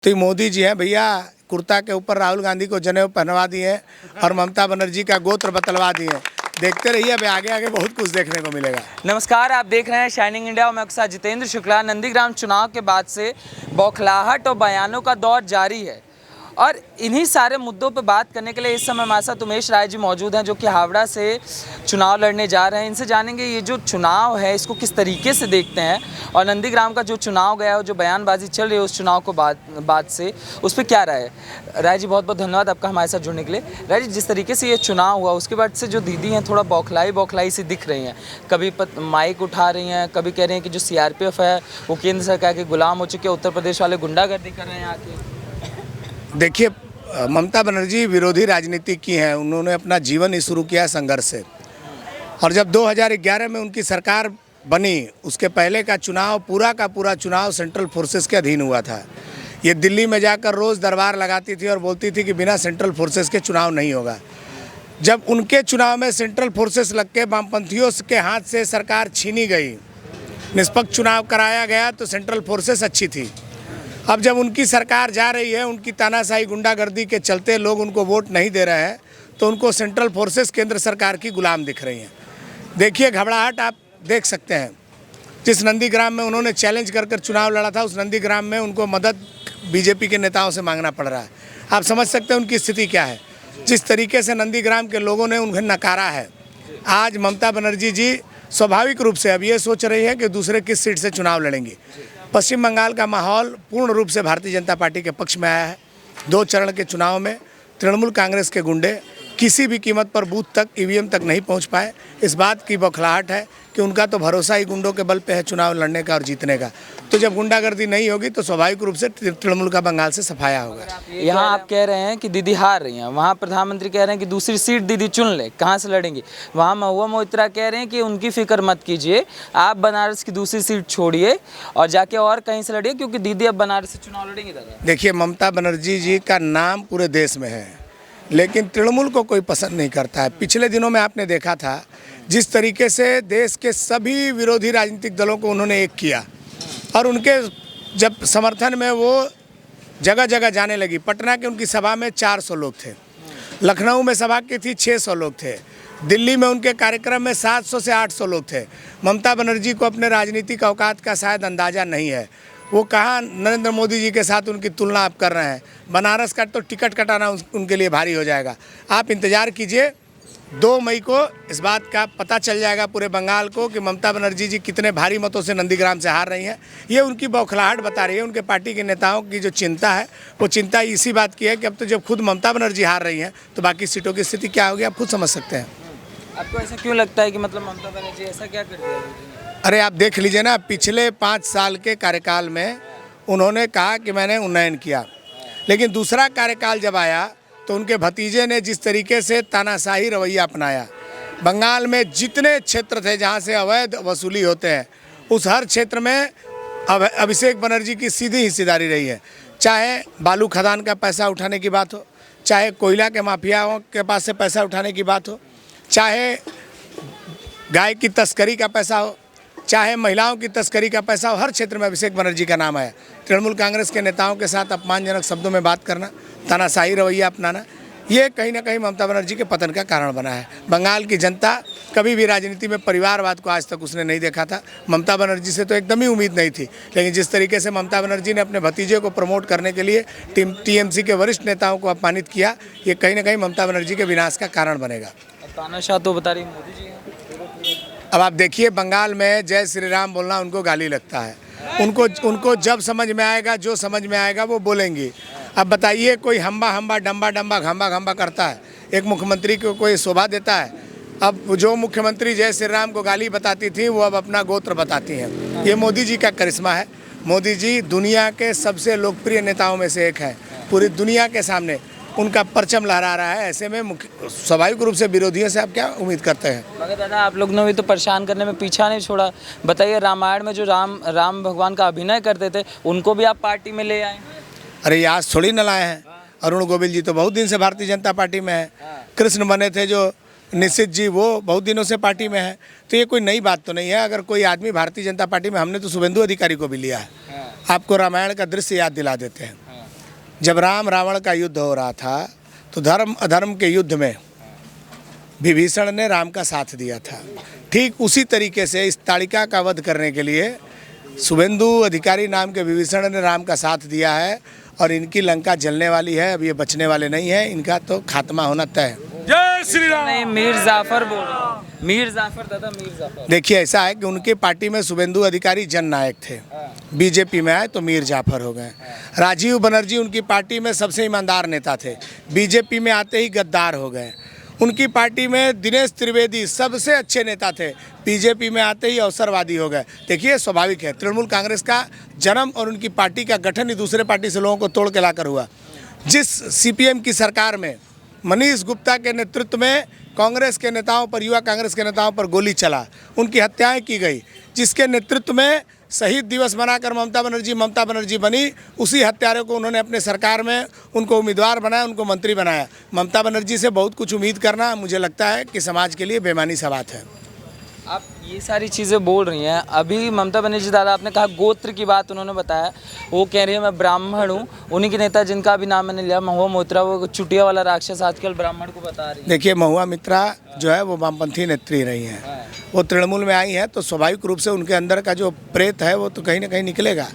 तो ये मोदी जी हैं भैया, कुर्ता के ऊपर राहुल गांधी को जनेऊ पहनवा दिए और ममता बनर्जी का गोत्र बतलवा दिए। देखते रहिए, अभी आगे आगे बहुत कुछ देखने को मिलेगा। नमस्कार, आप देख रहे हैं शाइनिंग इंडिया और मैं आपके साथ जितेंद्र शुक्ला। नंदीग्राम चुनाव के बाद से बौखलाहट और बयानों का दौर जारी है और इन्हीं सारे मुद्दों पर बात करने के लिए इस समय हमारे साथ उमेश राय जी मौजूद हैं, जो कि हावड़ा से चुनाव लड़ने जा रहे हैं। इनसे जानेंगे ये जो चुनाव है इसको किस तरीके से देखते हैं और नंदीग्राम का जो चुनाव गया है, जो बयानबाजी चल रही है उस चुनाव को बाद से उस पर क्या राय है। राय जी बहुत बहुत धन्यवाद आपका हमारे साथ जुड़ने के लिए। राय जी, जिस तरीके से ये चुनाव हुआ उसके बाद से जो दीदी हैं थोड़ा बौखलाई सी दिख रही हैं, कभी माइक उठा रही हैं, कभी कह रहे हैं कि जो CRPF है वो केंद्र सरकार के गुलाम हो चुके हैं, उत्तर प्रदेश वाले गुंडागर्दी कर रहे हैं आके। देखिए, ममता बनर्जी विरोधी राजनीति की हैं। उन्होंने अपना जीवन ही शुरू किया संघर्ष से, और जब 2011 में उनकी सरकार बनी उसके पहले का चुनाव, पूरा का पूरा चुनाव सेंट्रल फोर्सेस के अधीन हुआ था। ये दिल्ली में जाकर रोज़ दरबार लगाती थी और बोलती थी कि बिना सेंट्रल फोर्सेस के चुनाव नहीं होगा। जब उनके चुनाव में सेंट्रल फोर्सेस लग के वामपंथियों के हाथ से सरकार छीनी गई, निष्पक्ष चुनाव कराया गया तो सेंट्रल फोर्सेस अच्छी थी। अब जब उनकी सरकार जा रही है, उनकी तानाशाही गुंडागर्दी के चलते लोग उनको वोट नहीं दे रहे हैं, तो उनको सेंट्रल फोर्सेस केंद्र सरकार की गुलाम दिख रही हैं। देखिए, घबराहट आप देख सकते हैं। जिस नंदीग्राम में उन्होंने चैलेंज कर चुनाव लड़ा था, उस नंदीग्राम में उनको मदद बीजेपी के नेताओं से मांगना पड़ रहा है। आप समझ सकते हैं उनकी स्थिति क्या है। जिस तरीके से नंदीग्राम के लोगों ने उन्हें नकारा है, आज ममता बनर्जी जी स्वाभाविक रूप से अब ये सोच रही है कि दूसरे किस सीट से चुनाव लड़ेंगी। पश्चिम बंगाल का माहौल पूर्ण रूप से भारतीय जनता पार्टी के पक्ष में आया है। 2 चरण के चुनाव में तृणमूल कांग्रेस के गुंडे किसी भी कीमत पर बूथ तक, EVM तक नहीं पहुंच पाए। इस बात की बौखलाहट है कि उनका तो भरोसा ही गुंडों के बल पे है चुनाव लड़ने का और जीतने का। तो जब गुंडागर्दी नहीं होगी तो स्वाभाविक रूप से तृणमूल का बंगाल से सफाया होगा। यहाँ आप कह रहे हैं कि दीदी हार रही हैं, वहाँ प्रधानमंत्री कह रहे हैं कि दूसरी सीट दीदी चुन ले, कहाँ से लड़ेंगी। वहाँ महुआ मोइत्रा कह रहे हैं कि उनकी फिक्र मत कीजिए, आप बनारस की दूसरी सीट छोड़िए और जाके और कहीं से लड़िए, क्योंकि दीदी अब बनारस से चुनाव लड़ेंगी। दादा देखिए, ममता बनर्जी जी का नाम पूरे देश में है, लेकिन तृणमूल को कोई पसंद नहीं करता है। पिछले दिनों में आपने देखा था जिस तरीके से देश के सभी विरोधी राजनीतिक दलों को उन्होंने एक किया और उनके जब समर्थन में वो जगह जगह जाने लगी। पटना के उनकी सभा में 400 लोग थे, लखनऊ में सभा की थी 600 लोग थे, दिल्ली में उनके कार्यक्रम में 700 से 800 लोग थे। ममता बनर्जी को अपने राजनीतिक औकात का शायद अंदाज़ा नहीं है। वो कहाँ नरेंद्र मोदी जी के साथ उनकी तुलना आप कर रहे हैं। बनारस का तो टिकट कटाना उनके लिए भारी हो जाएगा। आप इंतज़ार कीजिए, 2 मई को इस बात का पता चल जाएगा पूरे बंगाल को कि ममता बनर्जी जी कितने भारी मतों से नंदीग्राम से हार रही हैं। ये उनकी बौखलाहट बता रही है। उनके पार्टी के नेताओं की जो चिंता है वो चिंता इसी बात की है कि अब तो जब खुद ममता बनर्जी हार रही हैं तो बाकी सीटों की स्थिति क्या होगी आप खुद समझ सकते हैं। आपको ऐसा क्यों लगता है कि मतलब ममता बनर्जी ऐसा क्या कर दिया? अरे आप देख लीजिए ना, पिछले 5 साल के कार्यकाल में उन्होंने कहा कि मैंने उन्नयन किया, लेकिन दूसरा कार्यकाल जब आया तो उनके भतीजे ने जिस तरीके से तानाशाही रवैया अपनाया, बंगाल में जितने क्षेत्र थे जहां से अवैध वसूली होते हैं उस हर क्षेत्र में अभिषेक बनर्जी की सीधी हिस्सेदारी रही है। चाहे बालू खदान का पैसा उठाने की बात हो, चाहे कोयला के माफियाओं के पास से पैसा उठाने की बात हो, चाहे गाय की तस्करी का पैसा हो, चाहे महिलाओं की तस्करी का पैसा हो, हर क्षेत्र में अभिषेक बनर्जी का नाम आया। तृणमूल कांग्रेस के नेताओं के साथ अपमानजनक शब्दों में बात करना, तानाशाही रवैया अपनाना, ये कहीं ना कहीं ममता बनर्जी के पतन का कारण बना है। बंगाल की जनता कभी भी राजनीति में परिवारवाद को आज तक उसने नहीं देखा था। ममता बनर्जी से तो एकदम ही उम्मीद नहीं थी, लेकिन जिस तरीके से ममता बनर्जी ने अपने भतीजे को प्रमोट करने के लिए TMC के वरिष्ठ नेताओं को अपमानित किया, ये कहीं ना कहीं ममता बनर्जी के विनाश का कारण बनेगा। तानाशाह तो बता रही मोदी जी। अब आप देखिए, बंगाल में जय श्री राम बोलना उनको गाली लगता है। उनको जब समझ में आएगा, जो समझ में आएगा वो बोलेंगी। अब बताइए, कोई हम्बा हम्बा डम्बा डम्बा घम्बा घम्बा करता है, एक मुख्यमंत्री को कोई शोभा देता है? अब जो मुख्यमंत्री जय श्री राम को गाली बताती थी वो अब अपना गोत्र बताती हैं। ये मोदी जी का करिश्मा है। मोदी जी दुनिया के सबसे लोकप्रिय नेताओं में से एक है। पूरी दुनिया के सामने उनका परचम लहरा रहा है। ऐसे में स्वाभाविक रूप से विरोधियों से आप क्या उम्मीद करते हैं? मगर दादा, आप लोग ने भी तो परेशान करने में पीछा नहीं छोड़ा। बताइए, रामायण में जो राम भगवान का अभिनय करते थे उनको भी आप पार्टी में ले आए। अरे आज थोड़ी न लाए हैं। अरुण गोविल जी तो बहुत दिन से भारतीय जनता पार्टी में है। कृष्ण बने थे जो निश्चित जी, वो बहुत दिनों से पार्टी में है। तो ये कोई नई बात तो नहीं है। अगर कोई आदमी भारतीय जनता पार्टी में, हमने तो शुभेंदु अधिकारी को भी लिया है। आपको रामायण का दृश्य याद दिला देते हैं। जब राम रावण का युद्ध हो रहा था तो धर्म अधर्म के युद्ध में विभीषण ने राम का साथ दिया था। ठीक उसी तरीके से इस ताड़िका का वध करने के लिए शुभेंदु अधिकारी नाम के विभीषण ने राम का साथ दिया है और इनकी लंका जलने वाली है। अब ये बचने वाले नहीं है, इनका तो खात्मा होना तय है। जय श्री राम। नहीं, मीर जाफर बोल रहे हैं। मीर जाफर दादा, मीर जाफर। देखिए ऐसा है कि उनकी पार्टी में शुभेंदु अधिकारी जननायक थे, बीजेपी में आए तो मीर जाफर हो गए। राजीव बनर्जी उनकी पार्टी में सबसे ईमानदार नेता थे, बीजेपी में आते ही गद्दार हो गए। उनकी पार्टी में दिनेश त्रिवेदी सबसे अच्छे नेता थे, बीजेपी में आते ही अवसरवादी हो गए। देखिए स्वाभाविक है, तृणमूल कांग्रेस का जन्म और उनकी पार्टी का गठन ही दूसरे पार्टी से लोगों को तोड़ के लाकर हुआ। जिस सीपीएम की सरकार में मनीष गुप्ता के नेतृत्व में कांग्रेस के नेताओं पर, युवा कांग्रेस के नेताओं पर गोली चला, उनकी हत्याएं की गई, जिसके नेतृत्व में शहीद दिवस मनाकर ममता बनर्जी बनी, उसी हत्यारों को उन्होंने अपने सरकार में उनको उम्मीदवार बनाया, उनको मंत्री बनाया। ममता बनर्जी से बहुत कुछ उम्मीद करना मुझे लगता है कि समाज के लिए बेईमानी सा बात है। आप ये सारी चीज़ें बोल रही हैं। अभी ममता बनर्जी दादा, आपने कहा गोत्र की बात उन्होंने बताया, वो कह रही है मैं ब्राह्मण हूँ। उन्हीं के नेता जिनका भी नाम मैंने लिया, महुआ मोइत्रा, वो चुटिया वाला राक्षस आजकल ब्राह्मण को बता रही है। देखिए महुआ मित्रा जो है वो वामपंथी नेत्री रही हैं, वो तृणमूल में आई हैं तो स्वाभाविक रूप से उनके अंदर का जो प्रेत है वो तो कहीं ना कहीं निकलेगा।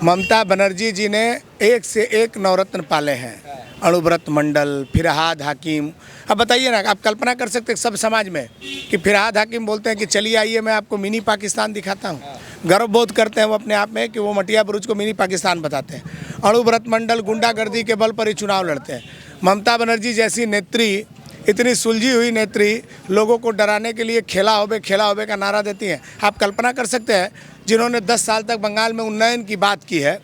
ममता बनर्जी जी ने एक से एक नवरत्न पाले हैं, अणुव्रत मंडल, फिरहाद हाकिम। अब बताइए ना, आप कल्पना कर सकते हैं सब समाज में कि फिरहाद हाकिम बोलते हैं कि चलिए आइए मैं आपको मिनी पाकिस्तान दिखाता हूँ। गर्व बोध करते हैं वो अपने आप में कि वो मटिया बुरुज को मिनी पाकिस्तान बताते हैं। अणुव्रत मंडल गुंडागर्दी के बल पर ही चुनाव लड़ते हैं। ममता बनर्जी जैसी नेत्री, इतनी सुलझी हुई नेत्री, लोगों को डराने के लिए खेला होबे का नारा देती हैं। आप कल्पना कर सकते हैं, जिन्होंने 10 साल तक बंगाल में उन्नयन की बात की है,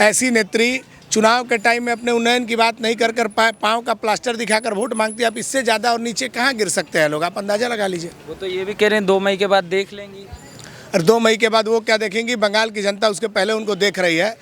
ऐसी नेत्री चुनाव के टाइम में अपने उन्नयन की बात नहीं कर पाँव का प्लास्टर दिखाकर वोट मांगती है। आप इससे ज़्यादा और नीचे कहाँ गिर सकते हैं लोग, आप अंदाज़ा लगा लीजिए। वो तो ये भी कह रहे हैं 2 मई के बाद देख लेंगी। और 2 मई के बाद वो क्या देखेंगी, बंगाल की जनता उसके पहले उनको देख रही है।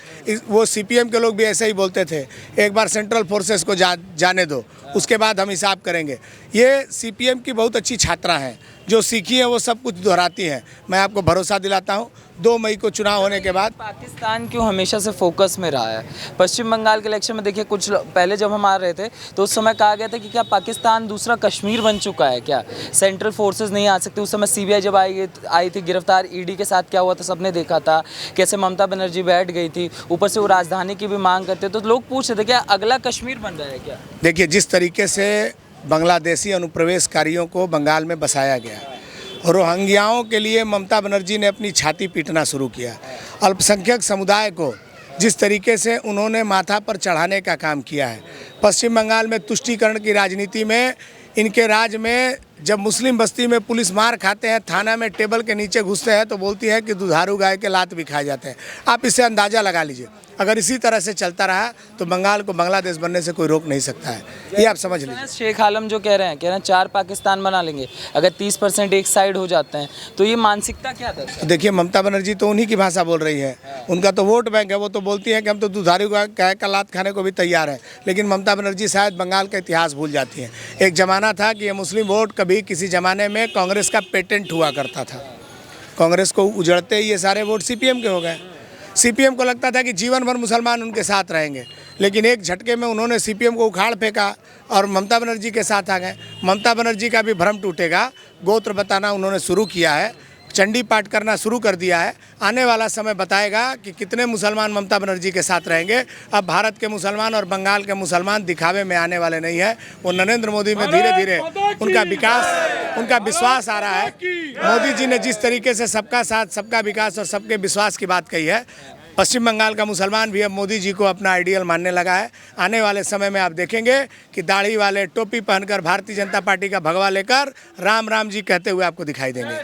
वो सीपीएम के लोग भी ऐसे ही बोलते थे, एक बार सेंट्रल फोर्सेस को जाने दो, उसके बाद हम हिसाब करेंगे। ये सीपीएम की बहुत अच्छी छात्रा हैं, जो सीखी हैं वो सब कुछ दोहराती हैं। मैं आपको भरोसा दिलाता हूँ 2 मई को चुनाव होने के बाद। पाकिस्तान क्यों हमेशा से फोकस में रहा है? पश्चिम बंगाल के इलेक्शन में देखिए, कुछ पहले जब हम आ रहे थे तो उस समय कहा गया था कि क्या पाकिस्तान दूसरा कश्मीर बन चुका है क्या, सेंट्रल फोर्सेस नहीं आ सकते। उस समय सीबीआई जब आई थी गिरफ्तार, ईडी के साथ क्या हुआ था सबने देखा था, कैसे ममता बनर्जी बैठ गई थी, ऊपर से वो राजधानी की भी मांग करते, तो लोग पूछ रहे थे क्या अगला कश्मीर बन रहा है क्या? देखिए जिस तरीके से बांग्लादेशी अनुप्रवेशकारियों को बंगाल में बसाया गया, रोहिंग्याओं के लिए ममता बनर्जी ने अपनी छाती पीटना शुरू किया, अल्पसंख्यक समुदाय को जिस तरीके से उन्होंने माथा पर चढ़ाने का काम किया है। पश्चिम बंगाल में तुष्टीकरण की राजनीति में, इनके राज में जब मुस्लिम बस्ती में पुलिस मार खाते हैं, थाना में टेबल के नीचे घुसते हैं तो बोलती है कि दुधारू गाय के लात भी खाए जाते हैं। आप इससे अंदाज़ा लगा लीजिए, अगर इसी तरह से चलता रहा तो बंगाल को बांग्लादेश बनने से कोई रोक नहीं सकता है, ये आप समझ लीजिए। शेख आलम जो कह रहे हैं 4 पाकिस्तान बना लेंगे, अगर 30% एक साइड हो जाते हैं तो ये मानसिकता क्या दर्शाती है? देखिए ममता बनर्जी तो उन्हीं की भाषा बोल रही है, उनका तो वोट बैंक है। वो तो बोलती है कि हम तो दुधारू गाय का लात खाने को भी तैयार है, लेकिन ममता बनर्जी शायद बंगाल का इतिहास भूल जाती हैं। एक ज़माना था कि ये मुस्लिम वोट कभी किसी ज़माने में कांग्रेस का पेटेंट हुआ करता था, कांग्रेस को उजड़ते ही ये सारे वोट सीपीएम के हो गए। सीपीएम को लगता था कि जीवन भर मुसलमान उनके साथ रहेंगे, लेकिन एक झटके में उन्होंने सीपीएम को उखाड़ फेंका और ममता बनर्जी के साथ आ गए। ममता बनर्जी का भी भ्रम टूटेगा, गोत्र बताना उन्होंने शुरू किया है, चंडी पाठ करना शुरू कर दिया है। आने वाला समय बताएगा कि कितने मुसलमान ममता बनर्जी के साथ रहेंगे। अब भारत के मुसलमान और बंगाल के मुसलमान दिखावे में आने वाले नहीं है, वो नरेंद्र मोदी में धीरे धीरे उनका विकास, उनका विश्वास आ रहा है। मोदी जी ने जिस तरीके से सबका साथ, सबका विकास और सबके विश्वास की बात कही है, पश्चिम बंगाल का मुसलमान भी अब मोदी जी को अपना आइडियल मानने लगा है। आने वाले समय में आप देखेंगे कि दाढ़ी वाले टोपी पहनकर भारतीय जनता पार्टी का भगवा लेकर राम राम जी कहते हुए आपको दिखाई देंगे।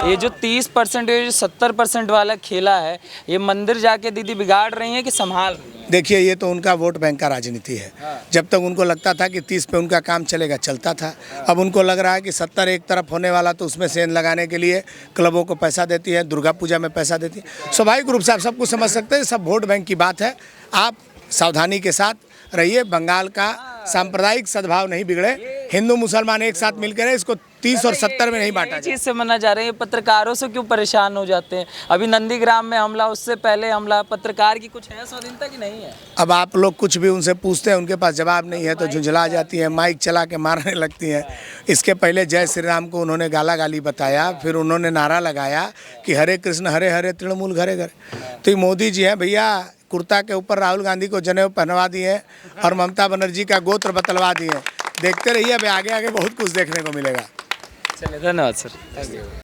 ये जो 30% ये जो 70% वाला खेला है, ये मंदिर जाके दीदी बिगाड़ रही हैं कि संभाल रही हैं? देखिए ये तो उनका वोट बैंक का राजनीति है। जब तक उनको लगता था कि 30 पे उनका काम चलेगा, चलता था। अब उनको लग रहा है कि 70 एक तरफ होने वाला, तो उसमें सेंध लगाने के लिए क्लबों को पैसा देती है, दुर्गा पूजा में पैसा देती है। स्वाभाविक रूप से आप सब कुछ समझ सकते हैं, सब वोट बैंक की बात है। आप सावधानी के साथ रहिए, बंगाल का सांप्रदायिक सद्भाव नहीं बिगड़े। हिंदू मुसलमान एक साथ मिलकर है, इसको 30 और 70 में नहीं बांटा जाए। चीज से मना जा रहे हैं, पत्रकारों से क्यों परेशान हो जाते हैं? अभी नंदीग्राम में हमला, उससे पहले हमला, पत्रकार की कुछ है स्वाधीनता की नहीं है? अब आप लोग कुछ भी उनसे पूछते हैं, उनके पास जवाब नहीं है तो झुंझला जाती है, माइक चला के मारने लगती हैं। इसके पहले जय श्री राम को उन्होंने गाला गाली बताया, फिर उन्होंने नारा लगाया कि हरे कृष्ण हरे हरे तृणमूल घरे घरे। तो ये मोदी जी हैं भैया, कुर्ता के ऊपर राहुल गांधी को जनेऊ पहनवा दिए हैं और ममता बनर्जी का गोत्र बतलवा दिए हैं। देखते रहिए, अभी आगे आगे बहुत कुछ देखने को मिलेगा। चलिए, धन्यवाद सर। Thank you.